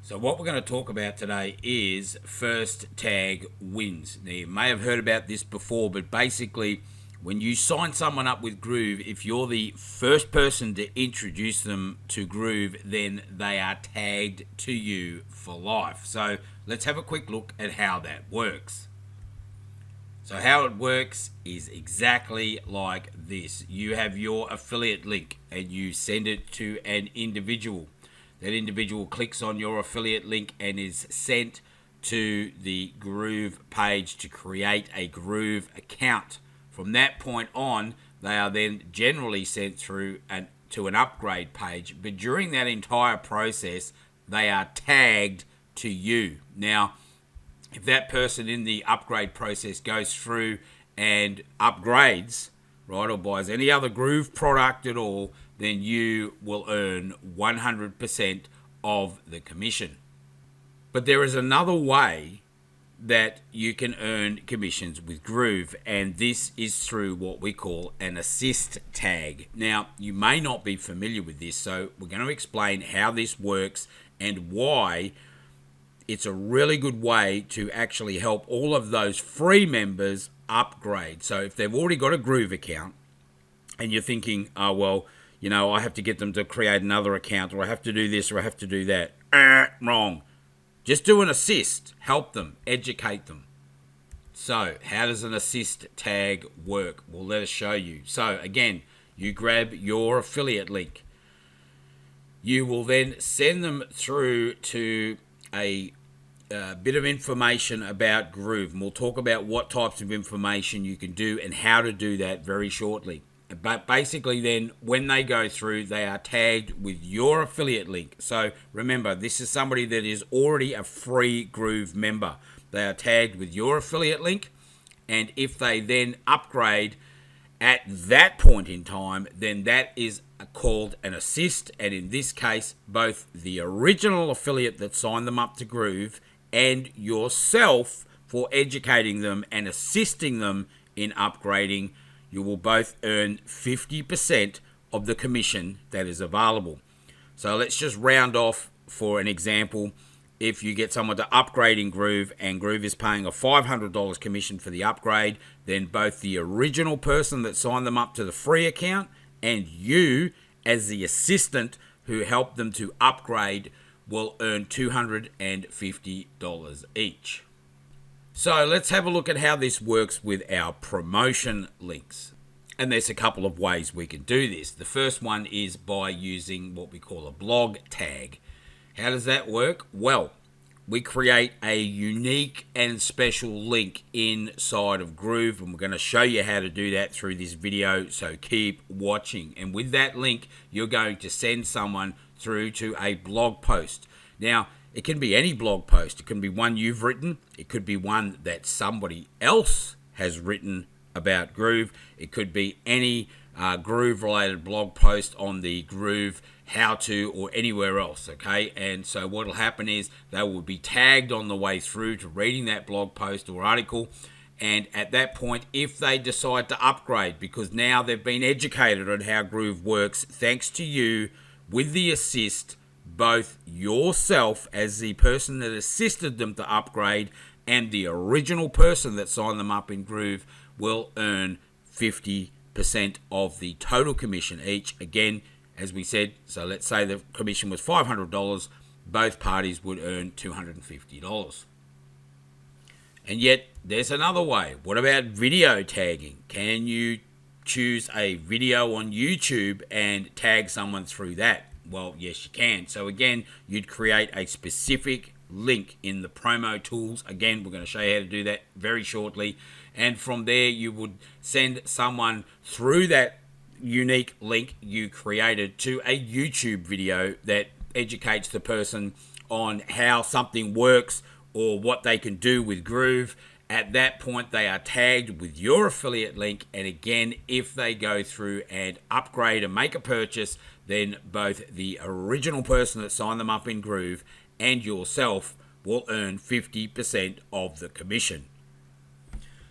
So what we're going to talk about today is first tag wins. Now you may have heard about this before, but basically when you sign someone up with Groove, if you're the first person to introduce them to Groove, then they are tagged to you for life. So let's have a quick look at how that works. So how it works is exactly like this. You have your affiliate link and you send it to an individual. That individual clicks on your affiliate link and is sent to the Groove page to create a Groove account. From that point on, they are then generally sent through to an upgrade page. But during that entire process, they are tagged to you. Now, if that person in the upgrade process goes through and upgrades, right, or buys any other Groove product at all, then you will earn 100% of the commission. But there is another way that you can earn commissions with Groove, and this is through what we call an assist tag. Now, you may not be familiar with this, so we're going to explain how this works and why it's a really good way to actually help all of those free members upgrade. So if they've already got a Groove account and you're thinking, oh, well, you know, I have to get them to create another account, or I have to do this, or I have to do that. Wrong. Just do an assist. Help them. Educate them. So how does an assist tag work? Well, let us show you. So again, you grab your affiliate link. You will then send them through to a bit of information about Groove. And we'll talk about what types of information you can do and how to do that very shortly. But basically then, when they go through, they are tagged with your affiliate link. So remember, this is somebody that is already a free Groove member. They are tagged with your affiliate link, and if they then upgrade at that point in time, then that is called an assist. And in this case, both the original affiliate that signed them up to Groove and yourself, for educating them and assisting them in upgrading, you will both earn 50% of the commission that is available. So let's just round off for an example. If you get someone to upgrade in Groove and Groove is paying a $500 commission for the upgrade, then both the original person that signed them up to the free account and you as the assistant who helped them to upgrade will earn $250 each. So let's have a look at how this works with our promotion links. And there's a couple of ways we can do this. The first one is by using what we call a blog tag. How does that work? Well, we create a unique and special link inside of Groove, and we're going to show you how to do that through this video, so keep watching. And with that link, you're going to send someone through to a blog post. Now, it can be any blog post. It can be one you've written. It could be one that somebody else has written about Groove. It could be any Groove-related blog post on the Groove how-to or anywhere else, okay? And so what will happen is they will be tagged on the way through to reading that blog post or article. And at that point, if they decide to upgrade, because now they've been educated on how Groove works, thanks to you with the assist, both yourself as the person that assisted them to upgrade and the original person that signed them up in Groove will earn 50% of the total commission each. Again, as we said, so let's say the commission was $500, both parties would earn $250. And yet, there's another way. What about video tagging? Can you choose a video on YouTube and tag someone through that? Well, yes, you can. So again, you'd create a specific link in the promo tools. Again, we're going to show you how to do that very shortly. And from there, you would send someone through that unique link you created to a YouTube video that educates the person on how something works or what they can do with Groove. At that point, they are tagged with your affiliate link. And again, if they go through and upgrade and make a purchase, then both the original person that signed them up in Groove and yourself will earn 50% of the commission.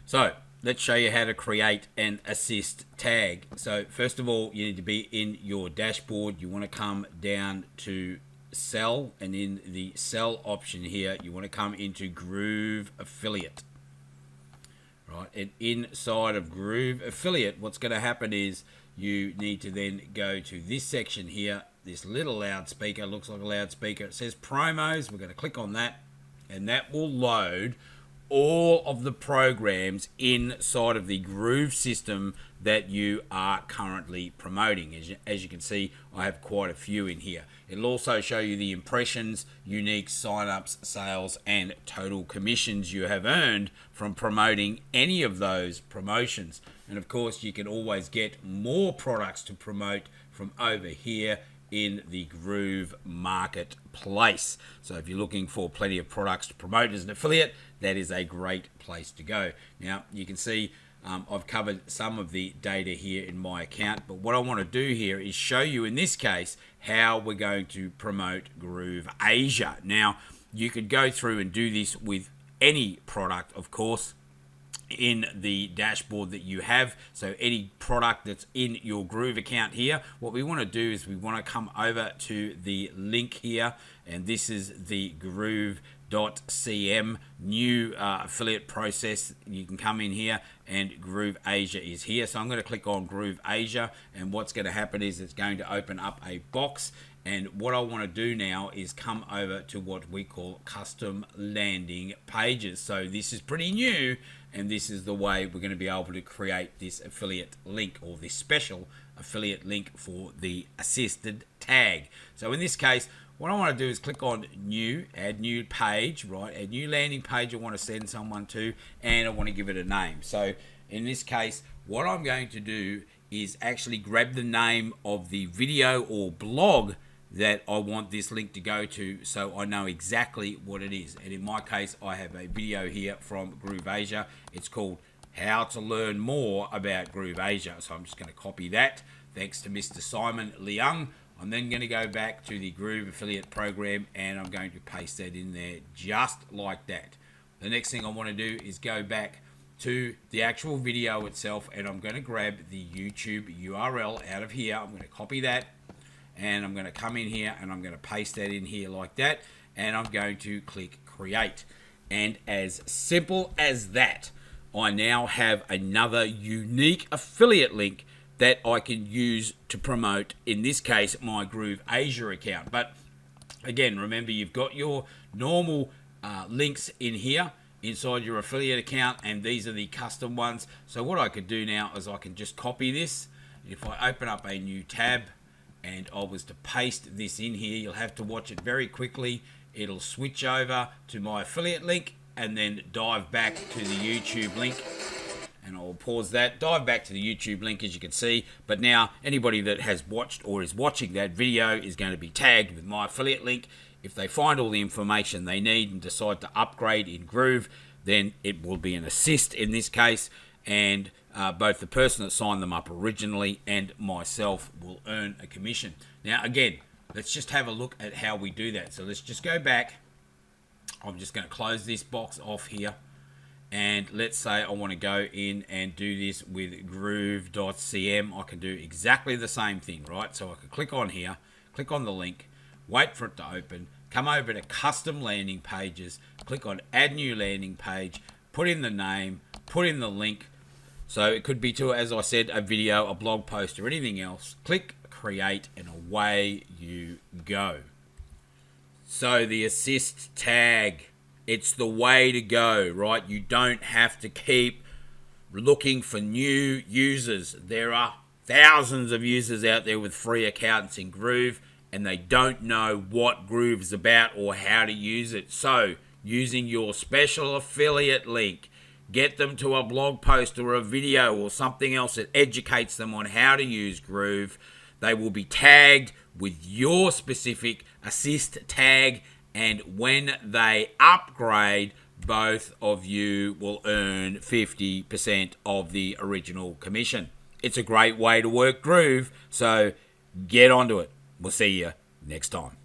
So let's show you how to create an assist tag. So first of all, you need to be in your dashboard. You want to come down to sell, and in the sell option here, you want to come into Groove Affiliate. Right, and inside of Groove Affiliate, what's going to happen is you need to then go to this section here, this little loudspeaker, looks like a loudspeaker. It says promos. We're going to click on that, and that will load all of the programs inside of the Groove system that you are currently promoting. As you can see, I have quite a few in here. It'll also show you the impressions, unique sign-ups, sales, and total commissions you have earned from promoting any of those promotions. And of course, you can always get more products to promote from over here in the Groove Marketplace. So if you're looking for plenty of products to promote as an affiliate, that is a great place to go. Now, you can see I've covered some of the data here in my account, but what I want to do here is show you, in this case, how we're going to promote Groove Asia. Now, you could go through and do this with any product, of course, in the dashboard that you have. So any product that's in your Groove account here, what we want to do is we want to come over to the link here, and this is the Groove.cm new affiliate process. You can come in here and Groove Asia is here. So I'm going to click on Groove Asia, and what's going to happen is it's going to open up a box. And what I want to do now is come over to what we call custom landing pages. So this is pretty new, and this is the way we're going to be able to create this affiliate link, or this special affiliate link for the assisted tag. So in this case, what I want to do is click on new, add new page, right? A new landing page I want to send someone to, and I want to give it a name. So in this case, what I'm going to do is actually grab the name of the video or blog that I want this link to go to, so I know exactly what it is. And in my case, I have a video here from Groove Asia. It's called How to Learn More About Groove Asia. So I'm just going to copy that. Thanks to Mr. Simon Leung. I'm then going to go back to the Groove Affiliate Program, and I'm going to paste that in there just like that. The next thing I want to do is go back to the actual video itself, and I'm going to grab the YouTube URL out of here. I'm going to copy that, and I'm going to come in here and I'm going to paste that in here like that, and I'm going to click create. And as simple as that, I now have another unique affiliate link that I can use to promote, in this case, my Groove Asia account. But again, remember, you've got your normal links in here inside your affiliate account, and these are the custom ones. So what I could do now is I can just copy this. If I open up a new tab and I was to paste this in here, you'll have to watch it very quickly. It'll switch over to my affiliate link and then dive back to the YouTube link. And I'll pause that, dive back to the YouTube link, as you can see. But now anybody that has watched or is watching that video is going to be tagged with my affiliate link. If they find all the information they need and decide to upgrade in Groove, then it will be an assist in this case, and both the person that signed them up originally and myself will earn a commission. Now again, let's just have a look at how we do that. So let's just go back. I'm just going to close this box off here, and let's say I want to go in and do this with Groove.cm. I can do exactly the same thing, right? So I can click on here, click on the link, wait for it to open, come over to custom landing pages, click on add new landing page, put in the name, put in the link. So it could be to, as I said, a video, a blog post, or anything else. Click create, and away you go. So the assist tag, it's the way to go, right? You don't have to keep looking for new users. There are thousands of users out there with free accounts in Groove, and they don't know what Groove is about or how to use it. So using your special affiliate link, get them to a blog post or a video or something else that educates them on how to use Groove. They will be tagged with your specific assist tag, and when they upgrade, both of you will earn 50% of the original commission. It's a great way to work Groove, so get onto it. We'll see you next time.